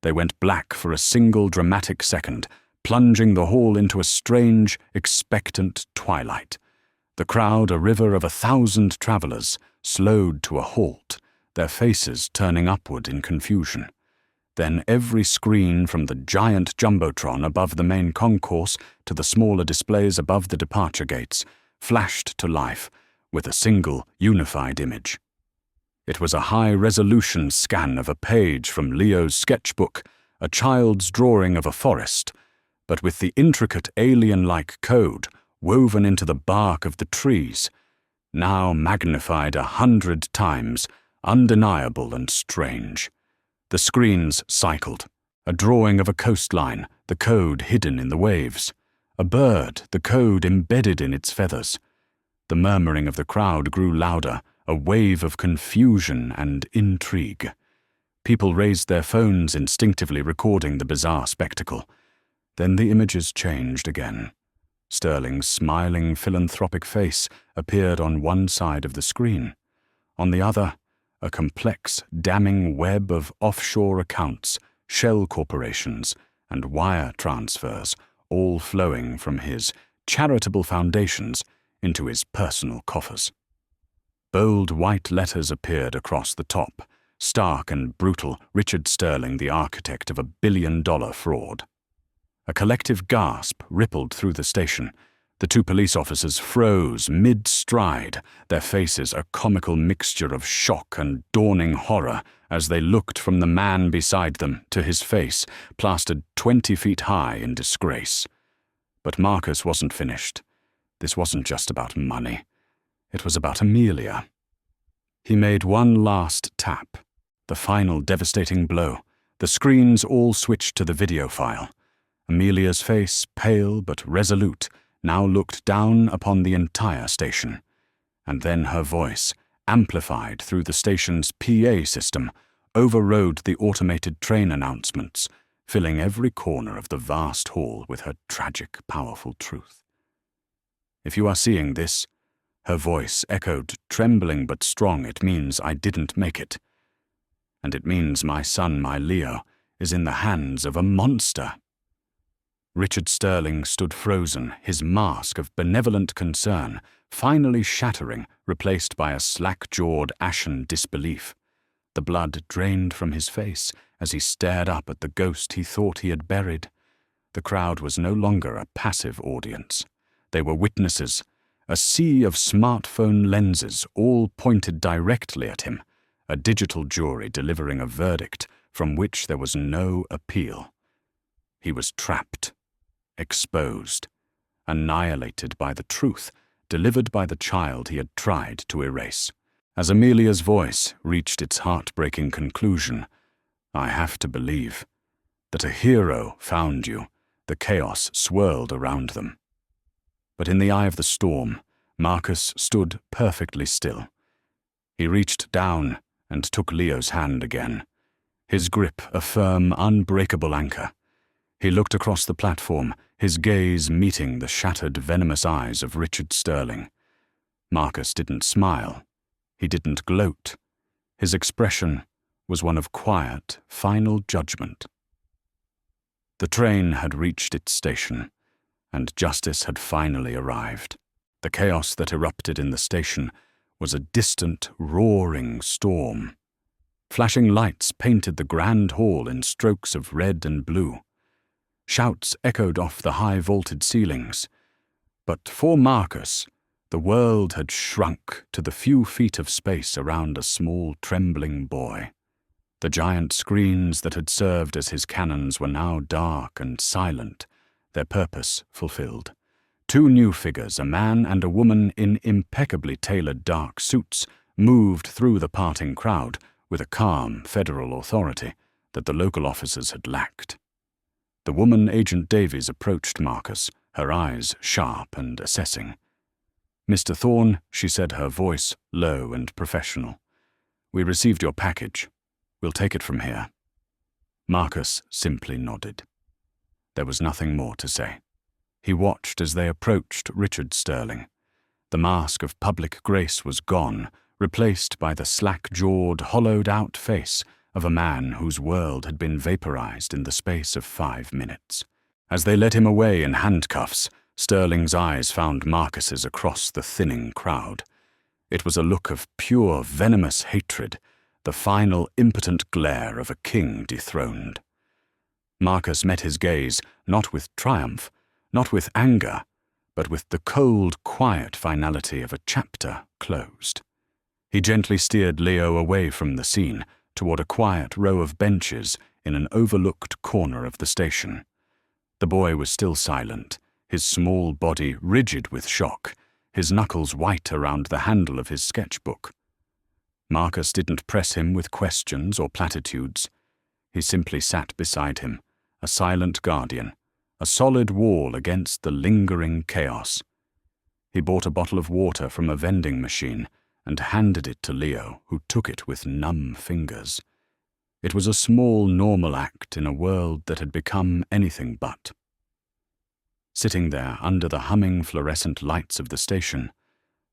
[SPEAKER 1] They went black for a single dramatic second, plunging the hall into a strange, expectant twilight. The crowd, a river of 1,000 travelers, slowed to a halt, their faces turning upward in confusion. Then every screen from the giant jumbotron above the main concourse to the smaller displays above the departure gates flashed to life with a single unified image. It was a high-resolution scan of a page from Leo's sketchbook, a child's drawing of a forest, but with the intricate alien-like code woven into the bark of the trees, now magnified 100 times, undeniable and strange. The screens cycled, a drawing of a coastline, the code hidden in the waves, a bird, the code embedded in its feathers. The murmuring of the crowd grew louder, a wave of confusion and intrigue. People raised their phones, instinctively recording the bizarre spectacle. Then the images changed again. Sterling's smiling, philanthropic face appeared on one side of the screen. On the other, a complex, damning web of offshore accounts, shell corporations, and wire transfers, all flowing from his charitable foundations into his personal coffers. Bold white letters appeared across the top, stark and brutal, Richard Sterling, the architect of a billion-dollar fraud. A collective gasp rippled through the station. The two police officers froze mid-stride, their faces a comical mixture of shock and dawning horror as they looked from the man beside them to his face, plastered 20 feet high in disgrace. But Marcus wasn't finished. This wasn't just about money. It was about Amelia. He made one last tap, the final devastating blow. The screens all switched to the video file. Amelia's face, pale but resolute, now looked down upon the entire station. And then her voice, amplified through the station's PA system, overrode the automated train announcements, filling every corner of the vast hall with her tragic, powerful truth. If you are seeing this, her voice echoed, trembling but strong, it means I didn't make it. And it means my son, my Leo, is in the hands of a monster. Richard Sterling stood frozen, his mask of benevolent concern finally shattering, replaced by a slack-jawed, ashen disbelief. The blood drained from his face as he stared up at the ghost he thought he had buried. The crowd was no longer a passive audience. They were witnesses, a sea of smartphone lenses all pointed directly at him, a digital jury delivering a verdict from which there was no appeal. He was trapped, exposed, annihilated by the truth delivered by the child he had tried to erase. As Amelia's voice reached its heartbreaking conclusion, I have to believe that a hero found you. The chaos swirled around them. But in the eye of the storm, Marcus stood perfectly still. He reached down and took Leo's hand again, his grip a firm, unbreakable anchor. He looked across the platform, his gaze meeting the shattered, venomous eyes of Richard Sterling. Marcus didn't smile. He didn't gloat. His expression was one of quiet, final judgment. The train had reached its station, and justice had finally arrived. The chaos that erupted in the station was a distant, roaring storm. Flashing lights painted the grand hall in strokes of red and blue. Shouts echoed off the high-vaulted ceilings. But for Marcus, the world had shrunk to the few feet of space around a small, trembling boy. The giant screens that had served as his cannons were now dark and silent, their purpose fulfilled. Two new figures, a man and a woman in impeccably tailored dark suits, moved through the parting crowd with a calm federal authority that the local officers had lacked. The woman, Agent Davies, approached Marcus, her eyes sharp and assessing. "Mr. Thorne," she said, her voice low and professional. "We received your package. We'll take it from here." Marcus simply nodded. There was nothing more to say. He watched as they approached Richard Sterling. The mask of public grace was gone, replaced by the slack-jawed, hollowed-out face of a man whose world had been vaporized in the space of 5 minutes. As they led him away in handcuffs, Sterling's eyes found Marcus's across the thinning crowd. It was a look of pure, venomous hatred, the final impotent glare of a king dethroned. Marcus met his gaze not with triumph, not with anger, but with the cold, quiet finality of a chapter closed. He gently steered Leo away from the scene, toward a quiet row of benches in an overlooked corner of the station. The boy was still silent, his small body rigid with shock, his knuckles white around the handle of his sketchbook. Marcus didn't press him with questions or platitudes. He simply sat beside him, a silent guardian, a solid wall against the lingering chaos. He bought a bottle of water from a vending machine and handed it to Leo, who took it with numb fingers. It was a small, normal act in a world that had become anything but. Sitting there under the humming fluorescent lights of the station,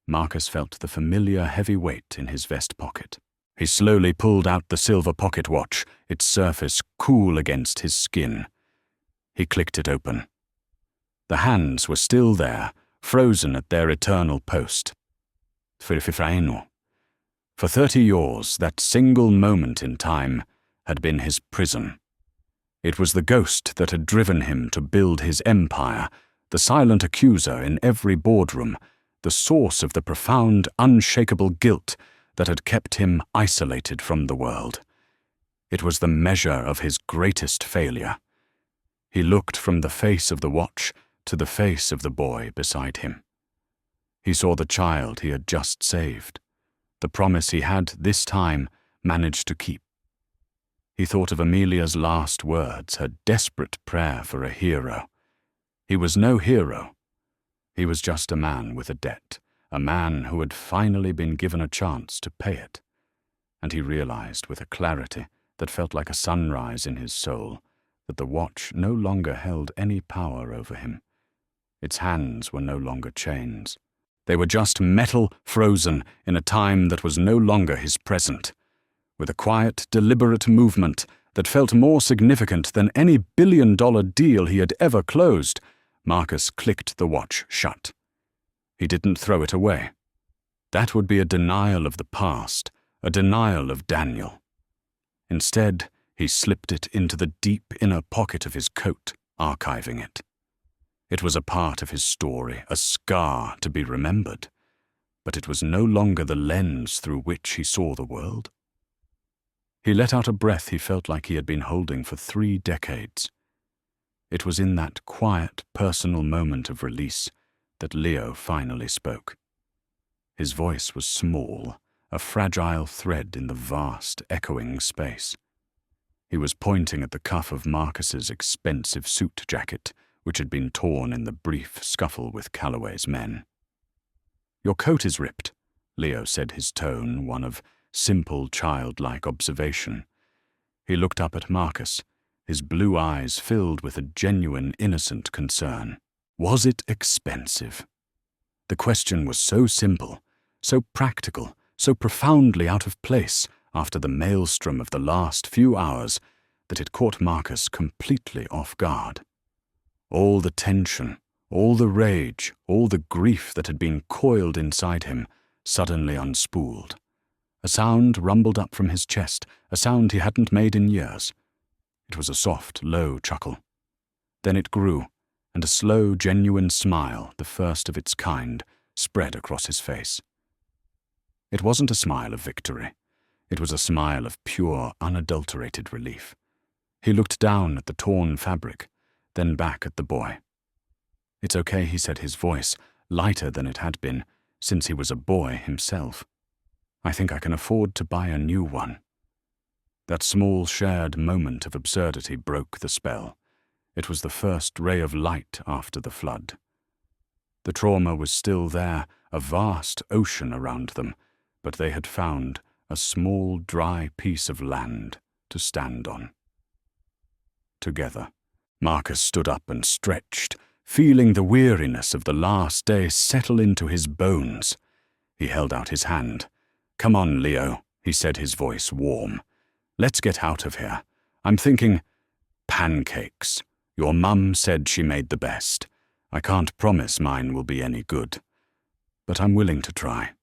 [SPEAKER 1] Marcus felt the familiar heavy weight in his vest pocket. He slowly pulled out the silver pocket watch, its surface cool against his skin. He clicked it open. The hands were still there, frozen at their eternal post. For 30 years, that single moment in time had been his prison. It was the ghost that had driven him to build his empire, the silent accuser in every boardroom, the source of the profound, unshakable guilt that had kept him isolated from the world. It was the measure of his greatest failure. He looked from the face of the watch to the face of the boy beside him. He saw the child he had just saved, the promise he had this time managed to keep. He thought of Amelia's last words, her desperate prayer for a hero. He was no hero. He was just a man with a debt, a man who had finally been given a chance to pay it. And he realized with a clarity that felt like a sunrise in his soul that the watch no longer held any power over him. Its hands were no longer chains. They were just metal frozen in a time that was no longer his present. With a quiet, deliberate movement that felt more significant than any billion-dollar deal he had ever closed, Marcus clicked the watch shut. He didn't throw it away. That would be a denial of the past, a denial of Daniel. Instead, he slipped it into the deep inner pocket of his coat, archiving it. It was a part of his story, a scar to be remembered, but it was no longer the lens through which he saw the world. He let out a breath he felt like he had been holding for 3 decades. It was in that quiet, personal moment of release that Leo finally spoke. His voice was small, a fragile thread in the vast, echoing space. He was pointing at the cuff of Marcus's expensive suit jacket, which had been torn in the brief scuffle with Calloway's men. "Your coat is ripped," Leo said, his tone one of simple, childlike observation. He looked up at Marcus, his blue eyes filled with a genuine, innocent concern. Was it expensive? The question was so simple, so practical, so profoundly out of place after the maelstrom of the last few hours that it caught Marcus completely off guard. All the tension, all the rage, all the grief that had been coiled inside him suddenly unspooled. A sound rumbled up from his chest, a sound he hadn't made in years. It was a soft, low chuckle. Then it grew, and a slow, genuine smile, the first of its kind, spread across his face. It wasn't a smile of victory. It was a smile of pure, unadulterated relief. He looked down at the torn fabric, then back at the boy. "It's okay," he said, his voice lighter than it had been since he was a boy himself. "I think I can afford to buy a new one." That small shared moment of absurdity broke the spell. It was the first ray of light after the flood. The trauma was still there, a vast ocean around them, but they had found a small, dry piece of land to stand on. Together, Marcus stood up and stretched, feeling the weariness of the last day settle into his bones. He held out his hand. "Come on, Leo," he said, his voice warm. "Let's get out of here. I'm thinking, pancakes. Your mum said she made the best. I can't promise mine will be any good, but I'm willing to try."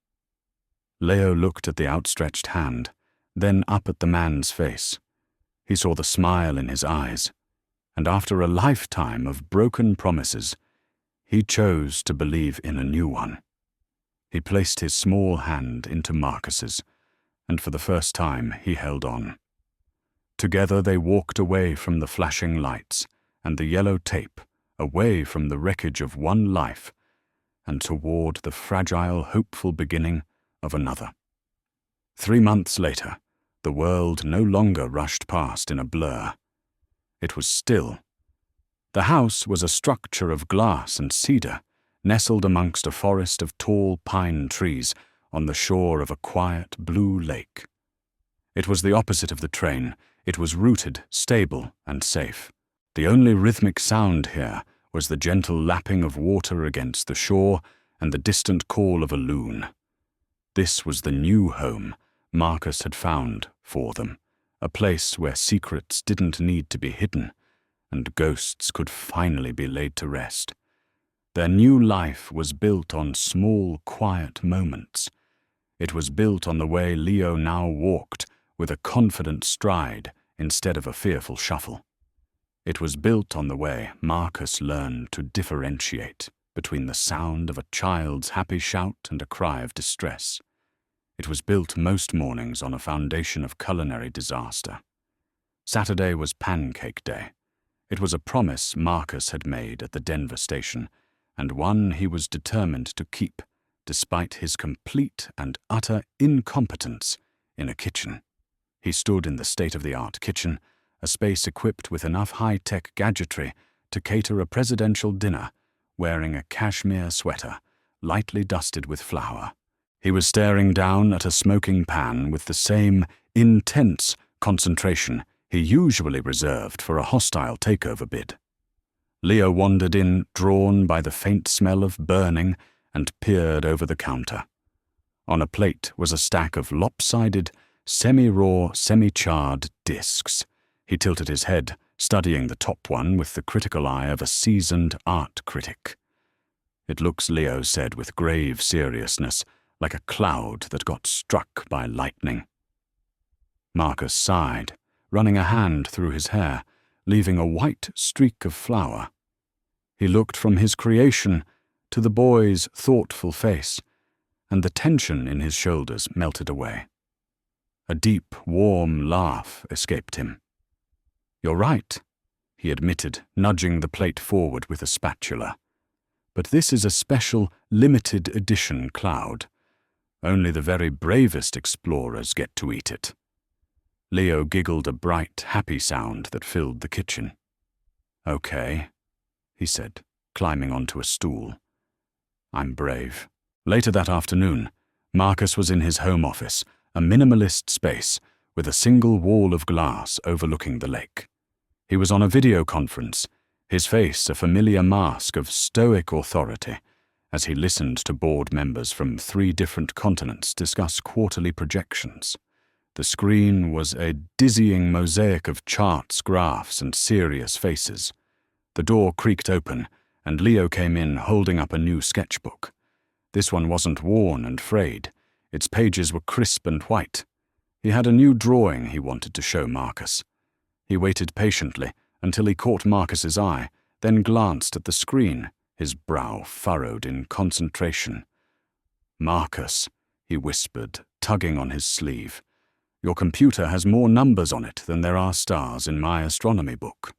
[SPEAKER 1] Leo looked at the outstretched hand, then up at the man's face. He saw the smile in his eyes, and after a lifetime of broken promises, he chose to believe in a new one. He placed his small hand into Marcus's, and for the first time he held on. Together they walked away from the flashing lights and the yellow tape, away from the wreckage of one life, and toward the fragile, hopeful beginning of another. 3 months later, the world no longer rushed past in a blur. It was still. The house was a structure of glass and cedar, nestled amongst a forest of tall pine trees on the shore of a quiet blue lake. It was the opposite of the train. It was rooted, stable, and safe. The only rhythmic sound here was the gentle lapping of water against the shore and the distant call of a loon. This was the new home Marcus had found for them, a place where secrets didn't need to be hidden, and ghosts could finally be laid to rest. Their new life was built on small, quiet moments. It was built on the way Leo now walked, with a confident stride instead of a fearful shuffle. It was built on the way Marcus learned to differentiate between the sound of a child's happy shout and a cry of distress. It was built most mornings on a foundation of culinary disaster. Saturday was Pancake Day. It was a promise Marcus had made at the Denver station, and one he was determined to keep, despite his complete and utter incompetence in a kitchen. He stood in the state-of-the-art kitchen, a space equipped with enough high-tech gadgetry to cater a presidential dinner, wearing a cashmere sweater, lightly dusted with flour. He was staring down at a smoking pan with the same intense concentration he usually reserved for a hostile takeover bid. Leo wandered in, drawn by the faint smell of burning, and peered over the counter. On a plate was a stack of lopsided, semi-raw, semi-charred discs. He tilted his head, studying the top one with the critical eye of a seasoned art critic. "It looks," Leo said with grave seriousness, "like a cloud that got struck by lightning." Marcus sighed, running a hand through his hair, leaving a white streak of flour. He looked from his creation to the boy's thoughtful face, and the tension in his shoulders melted away. A deep, warm laugh escaped him. "You're right," he admitted, nudging the plate forward with a spatula. "But this is a special, limited edition cloud. Only the very bravest explorers get to eat it." Leo giggled a bright, happy sound that filled the kitchen. "Okay," he said, climbing onto a stool. "I'm brave." Later that afternoon, Marcus was in his home office, a minimalist space with a single wall of glass overlooking the lake. He was on a video conference, his face a familiar mask of stoic authority, as he listened to board members from 3 different continents discuss quarterly projections. The screen was a dizzying mosaic of charts, graphs, and serious faces. The door creaked open, and Leo came in holding up a new sketchbook. This one wasn't worn and frayed. Its pages were crisp and white. He had a new drawing he wanted to show Marcus. He waited patiently until he caught Marcus's eye, then glanced at the screen, his brow furrowed in concentration. "Marcus," he whispered, tugging on his sleeve, "your computer has more numbers on it than there are stars in my astronomy book."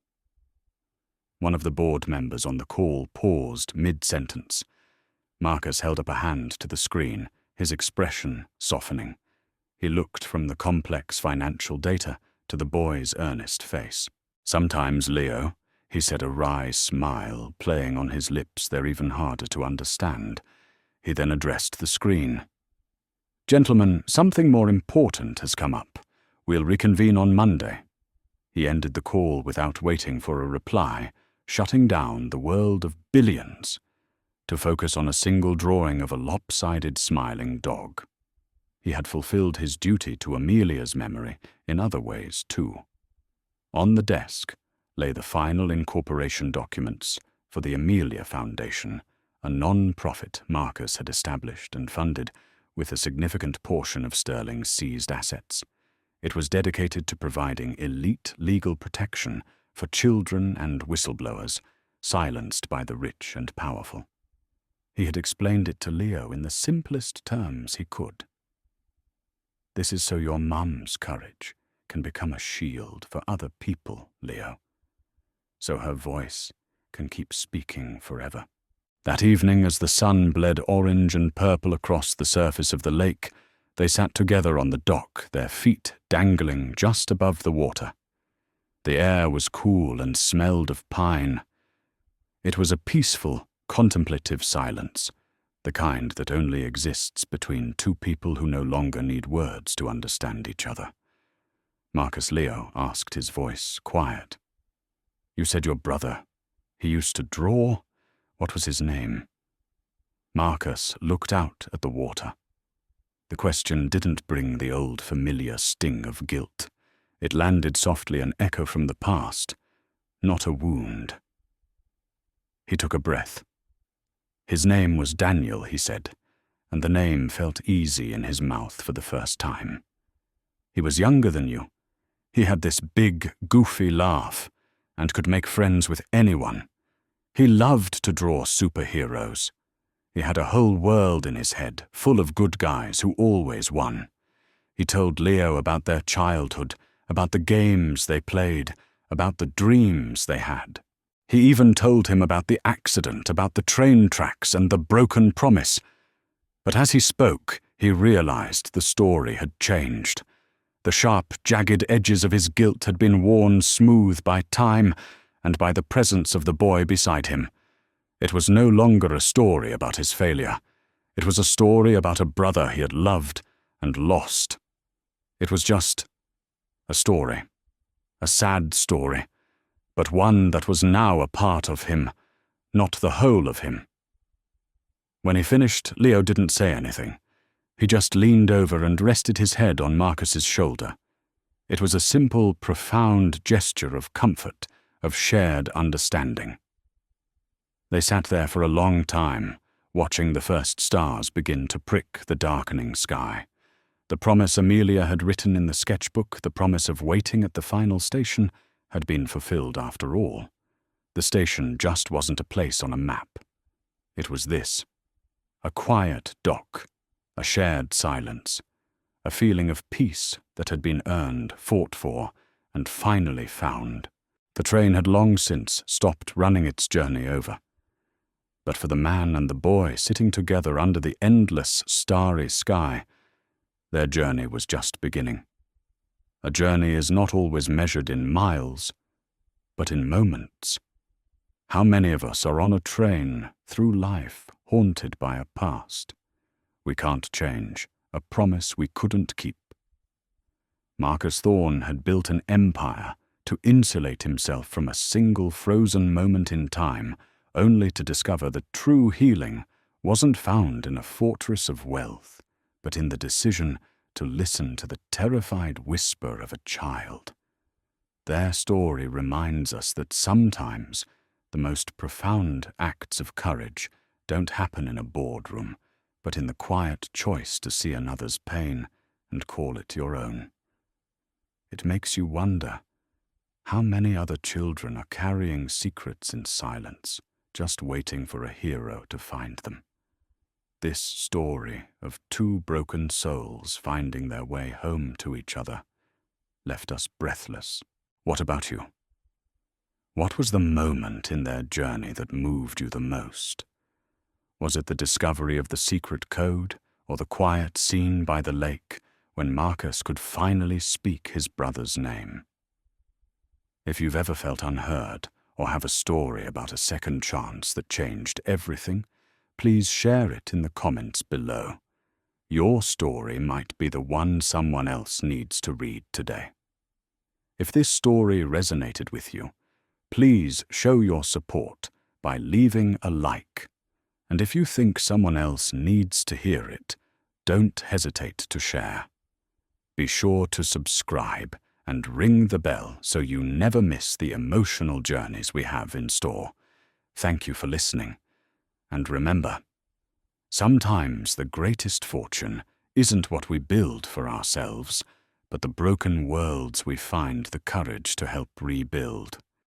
[SPEAKER 1] One of the board members on the call paused mid-sentence. Marcus held up a hand to the screen, his expression softening. He looked from the complex financial data to the boy's earnest face. "Sometimes, Leo," he said, a wry smile playing on his lips they're even harder to understand. He then addressed the screen. "Gentlemen, something more important has come up. We'll reconvene on Monday." He ended the call without waiting for a reply, shutting down the world of billions to focus on a single drawing of a lopsided smiling dog. He had fulfilled his duty to Amelia's memory in other ways, too. On the desk lay the final incorporation documents for the Amelia Foundation, a non-profit Marcus had established and funded with a significant portion of Sterling's seized assets. It was dedicated to providing elite legal protection for children and whistleblowers, silenced by the rich and powerful. He had explained it to Leo in the simplest terms he could. "This is so your mum's courage can become a shield for other people, Leo. So her voice can keep speaking forever." That evening, as the sun bled orange and purple across the surface of the lake, they sat together on the dock, their feet dangling just above the water. The air was cool and smelled of pine. It was a peaceful, contemplative silence, the kind that only exists between 2 people who no longer need words to understand each other. Marcus Leo asked, his voice quiet. "You said your brother. He used to draw? What was his name?" Marcus looked out at the water. The question didn't bring the old familiar sting of guilt. It landed softly, an echo from the past, not a wound. He took a breath. "His name was Daniel," he said, and the name felt easy in his mouth for the first time. "He was younger than you. He had this big, goofy laugh, and could make friends with anyone. He loved to draw superheroes. He had a whole world in his head, full of good guys who always won. He told Leo about their childhood, about the games they played, about the dreams they had. He even told him about the accident, about the train tracks and the broken promise. But as he spoke, he realized the story had changed. The sharp, jagged edges of his guilt had been worn smooth by time and by the presence of the boy beside him. It was no longer a story about his failure. It was a story about a brother he had loved and lost. It was just a story, a sad story, but one that was now a part of him, not the whole of him. When he finished, Leo didn't say anything. He just leaned over and rested his head on Marcus's shoulder. It was a simple, profound gesture of comfort, of shared understanding. They sat there for a long time, watching the first stars begin to prick the darkening sky. The promise Amelia had written in the sketchbook, the promise of waiting at the final station, had been fulfilled after all. The station just wasn't a place on a map. It was this: a quiet dock, a shared silence, a feeling of peace that had been earned, fought for, and finally found. The train had long since stopped running its journey over. But for the man and the boy sitting together under the endless starry sky, their journey was just beginning. A journey is not always measured in miles, but in moments. How many of us are on a train through life, haunted by a past we can't change, a promise we couldn't keep? Marcus Thorne had built an empire to insulate himself from a single frozen moment in time, only to discover that true healing wasn't found in a fortress of wealth, but in the decision to listen to the terrified whisper of a child. Their story reminds us that sometimes the most profound acts of courage don't happen in a boardroom, but in the quiet choice to see another's pain and call it your own. It makes you wonder how many other children are carrying secrets in silence, just waiting for a hero to find them. This story of two broken souls finding their way home to each other left us breathless. What about you? What was the moment in their journey that moved you the most? Was it the discovery of the secret code, or the quiet scene by the lake when Marcus could finally speak his brother's name? If you've ever felt unheard, or have a story about a second chance that changed everything, please share it in the comments below. Your story might be the one someone else needs to read today. If this story resonated with you, please show your support by leaving a like. And if you think someone else needs to hear it, don't hesitate to share. Be sure to subscribe and ring the bell so you never miss the emotional journeys we have in store. Thank you for listening. And remember, sometimes the greatest fortune isn't what we build for ourselves, but the broken worlds we find the courage to help rebuild.